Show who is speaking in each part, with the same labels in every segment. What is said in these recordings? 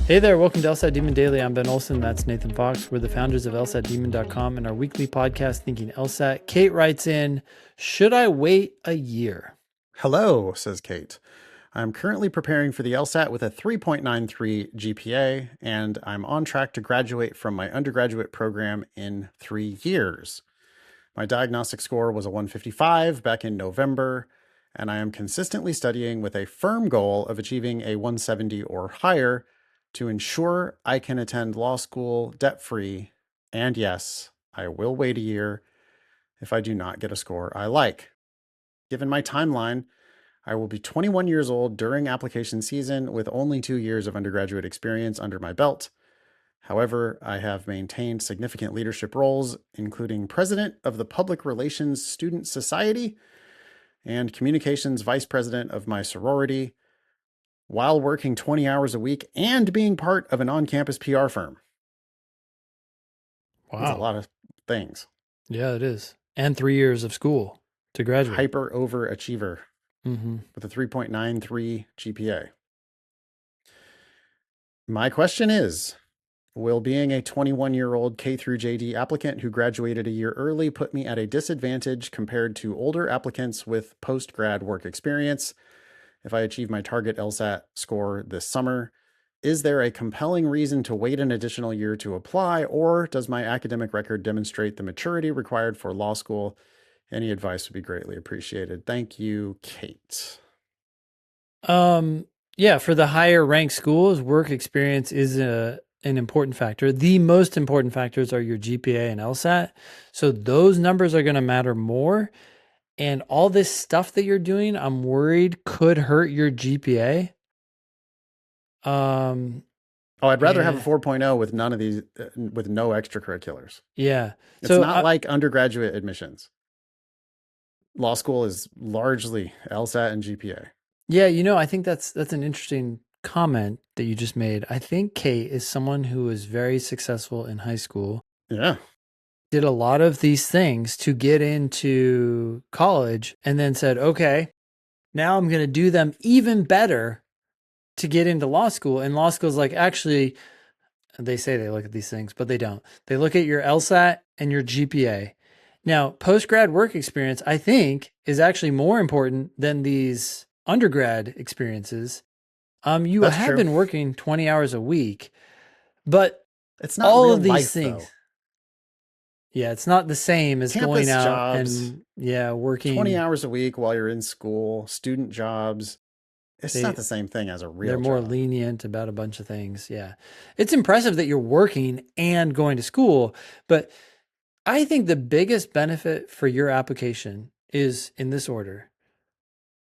Speaker 1: Hey there, welcome to LSAT Demon Daily. I'm Ben Olson. That's Nathan Fox. We're the founders of lsatdemon.com and our weekly podcast, Thinking LSAT. Kate writes in, should I wait a year?
Speaker 2: Hello, says Kate. I'm currently preparing for the LSAT with a 3.93 GPA, and I'm on track to graduate from my undergraduate program in 3 years. My diagnostic score was a 155 back in November, and I am consistently studying with a firm goal of achieving a 170 or higher to ensure I can attend law school debt-free. And yes, I will wait a year if I do not get a score I like. Given my timeline, I will be 21 years old during application season with only 2 years of undergraduate experience under my belt. However, I have maintained significant leadership roles, including president of the Public Relations Student Society and communications vice president of my sorority, while working 20 hours a week and being part of an on-campus PR firm.
Speaker 1: Wow.
Speaker 2: That's a lot of things.
Speaker 1: Yeah, it is. And 3 years of school to graduate.
Speaker 2: Hyper overachiever with a 3.93 GPA. My question is, will being a 21-year-old K through JD applicant who graduated a year early put me at a disadvantage compared to older applicants with post-grad work experience if I achieve my target LSAT score this summer? Is there a compelling reason to wait an additional year to apply, or does my academic record demonstrate the maturity required for law school? Any advice would be greatly appreciated. Thank you, Kate.
Speaker 1: Yeah, for the higher ranked schools, work experience is an important factor. The most important factors are your GPA and LSAT. So those numbers are going to matter more. And all this stuff that you're doing, I'm worried could hurt your GPA.
Speaker 2: I'd rather have a 4.0 with none of these, with no extracurriculars.
Speaker 1: Yeah.
Speaker 2: It's not like undergraduate admissions. Law school is largely LSAT and GPA.
Speaker 1: Yeah, I think that's an interesting comment that you just made. I think Kate is someone who was very successful in high school.
Speaker 2: Yeah.
Speaker 1: Did a lot of these things to get into college and then said, okay, now I'm going to do them even better to get into law school. And law school is like, actually, they say they look at these things, but they don't. They look at your LSAT and your GPA. Now, post-grad work experience, I think, is actually more important than these undergrad experiences. You
Speaker 2: That's
Speaker 1: have
Speaker 2: true.
Speaker 1: been working 20 hours a week, but
Speaker 2: it's not
Speaker 1: all
Speaker 2: real
Speaker 1: of these
Speaker 2: life,
Speaker 1: things.
Speaker 2: Though.
Speaker 1: Yeah, it's not the same as
Speaker 2: Campus
Speaker 1: going out
Speaker 2: jobs,
Speaker 1: and working
Speaker 2: 20 hours a week while you're in school, student jobs. It's not the same thing as a real job.
Speaker 1: They're more lenient about a bunch of things. Yeah. It's impressive that you're working and going to school, but I think the biggest benefit for your application is in this order.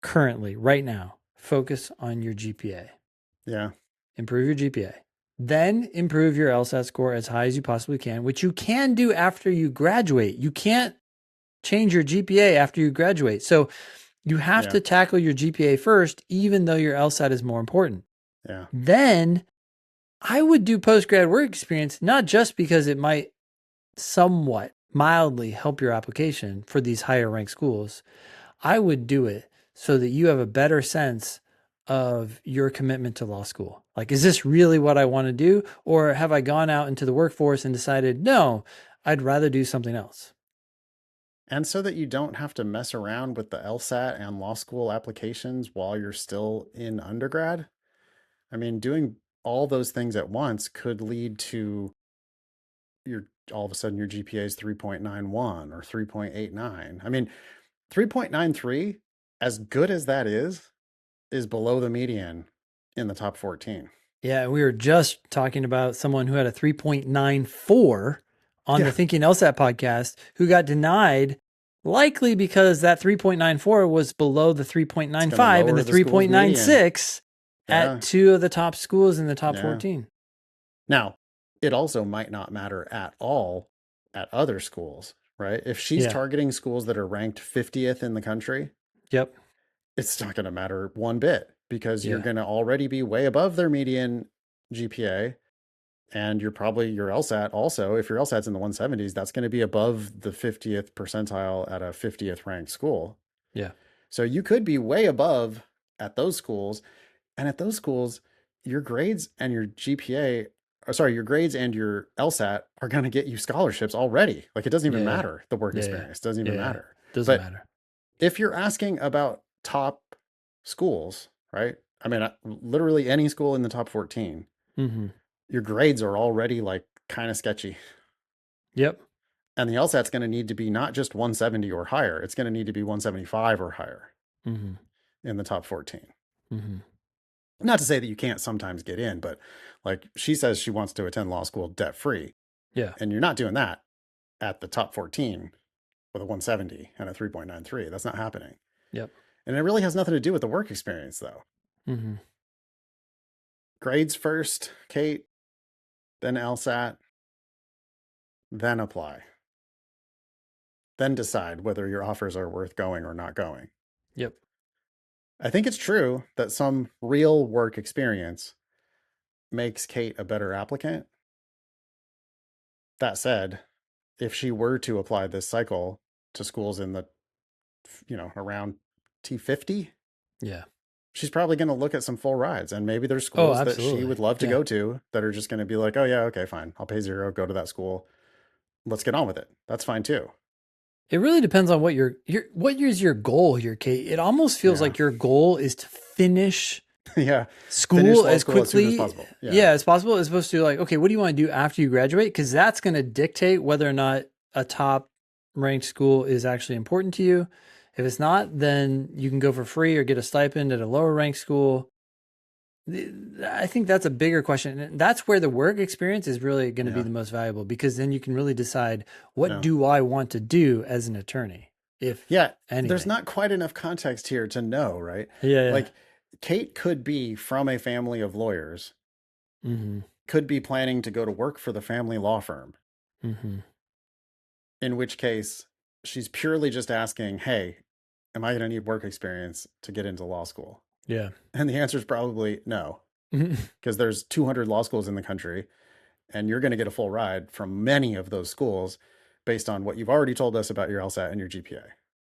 Speaker 1: Currently, right now, focus on your GPA.
Speaker 2: Yeah.
Speaker 1: Improve your GPA. Then improve your LSAT score as high as you possibly can, which you can do after you graduate. You can't change your GPA after you graduate. So you have to tackle your GPA first, even though your LSAT is more important.
Speaker 2: Yeah.
Speaker 1: Then I would do post-grad work experience, not just because it might somewhat mildly help your application for these higher ranked schools. I would do it so that you have a better sense of your commitment to law school. Like, is this really what I want to do? Or have I gone out into the workforce and decided, no, I'd rather do something else?
Speaker 2: And so that you don't have to mess around with the LSAT and law school applications while you're still in undergrad. I mean, doing all those things at once could lead to all of a sudden your GPA is 3.91 or 3.89. I mean, 3.93, as good as that is below the median in the top 14.
Speaker 1: Yeah, we were just talking about someone who had a 3.94 on the Thinking LSAT podcast who got denied, likely because that 3.94 was below the 3.95 and the 3.96 at two of the top schools in the top 14.
Speaker 2: Now, it also might not matter at all at other schools, right? If she's targeting schools that are ranked 50th in the country, it's not going to matter one bit because you're going to already be way above their median GPA. And you're probably your LSAT also, if your LSAT's in the 170s, that's going to be above the 50th percentile at a 50th ranked school.
Speaker 1: Yeah.
Speaker 2: So you could be way above at those schools. And at those schools, your grades and your GPA, or sorry, your grades and your LSAT are going to get you scholarships already. Like it doesn't even matter. The work experience doesn't even matter.
Speaker 1: Doesn't matter.
Speaker 2: If you're asking about top schools, right? I mean, literally any school in the top 14, your grades are already like kind of sketchy.
Speaker 1: Yep.
Speaker 2: And the LSAT's going to need to be not just 170 or higher. It's going to need to be 175 or higher in the top 14. Not to say that you can't sometimes get in, but like she says she wants to attend law school debt free.
Speaker 1: Yeah.
Speaker 2: And you're not doing that at the top 14 with a 170 and a 3.93. That's not happening.
Speaker 1: Yep.
Speaker 2: And it really has nothing to do with the work experience, though. Grades first, Kate, then LSAT, then apply. Then decide whether your offers are worth going or not going.
Speaker 1: Yep.
Speaker 2: I think it's true that some real work experience makes Kate a better applicant. That said, if she were to apply this cycle to schools in the, around T50, she's probably going to look at some full rides, and maybe there's schools that she would love to go to that are just going to be like, oh yeah, okay, fine. I'll pay $0, go to that school. Let's get on with it. That's fine too.
Speaker 1: It really depends on what what is your goal here, Kate. It almost feels like your goal is to finish school as quickly
Speaker 2: as possible.
Speaker 1: As possible, as opposed to like, okay, what do you want to do after you graduate? Because that's going to dictate whether or not a top ranked school is actually important to you. If it's not, then you can go for free or get a stipend at a lower ranked school. I think that's a bigger question. And that's where the work experience is really going to be the most valuable, because then you can really decide, what do I want to do as an attorney?
Speaker 2: There's not quite enough context here to know, right? Like Kate could be from a family of lawyers, could be planning to go to work for the family law firm, in which case she's purely just asking, hey, am I going to need work experience to get into law school?
Speaker 1: Yeah.
Speaker 2: And the answer is probably no, because there's 200 law schools in the country, and you're going to get a full ride from many of those schools based on what you've already told us about your LSAT and your GPA.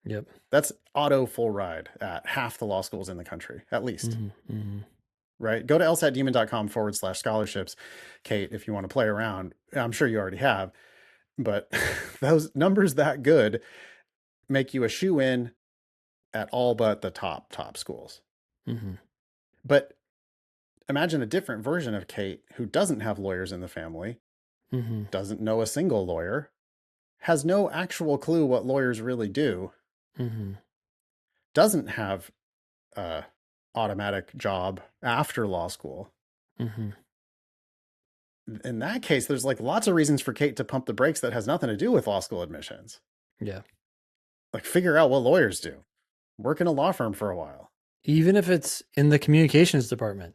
Speaker 1: Yep.
Speaker 2: That's auto full ride at half the law schools in the country, at least. Right? Go to lsatdemon.com/scholarships, Kate, if you want to play around. I'm sure you already have, but those numbers that good make you a shoe-in at all but the top schools. But imagine a different version of Kate who doesn't have lawyers in the family, doesn't know a single lawyer, has no actual clue what lawyers really do, doesn't have a automatic job after law school. In that case, there's like lots of reasons for Kate to pump the brakes that has nothing to do with law school admissions.
Speaker 1: Yeah.
Speaker 2: Like figure out what lawyers do. Work in a law firm for a while.
Speaker 1: Even if it's in the communications department,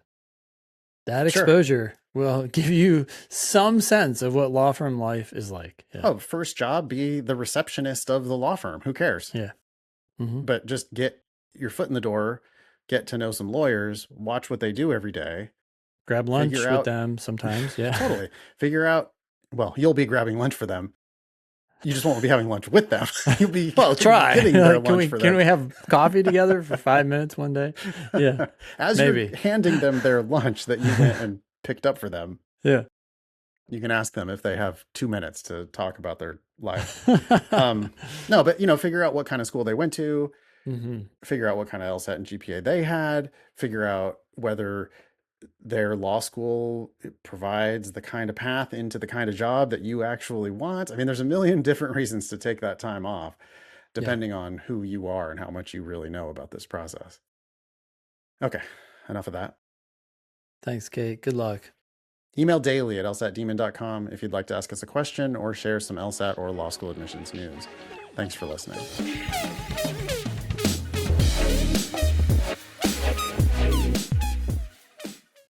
Speaker 1: that exposure will give you some sense of what law firm life is like.
Speaker 2: First job, be the receptionist of the law firm. Who cares? But just get your foot in the door, get to know some lawyers, watch what they do every day.
Speaker 1: Grab lunch with them sometimes.
Speaker 2: Totally. Figure out, you'll be grabbing lunch for them. You just won't be having lunch with them. You'll be
Speaker 1: try.
Speaker 2: Getting their lunch for them.
Speaker 1: Can we have coffee together for 5 minutes one day? Yeah.
Speaker 2: As you're handing them their lunch that you went and picked up for them.
Speaker 1: Yeah.
Speaker 2: You can ask them if they have 2 minutes to talk about their life. No, but figure out what kind of school they went to, figure out what kind of LSAT and GPA they had, figure out whether their law school provides the kind of path into the kind of job that you actually want. I mean, there's a million different reasons to take that time off, depending on who you are and how much you really know about this process. Okay, enough of that.
Speaker 1: Thanks, Kate. Good luck.
Speaker 2: Email daily at lsatdemon.com if you'd like to ask us a question or share some LSAT or law school admissions news. Thanks for listening.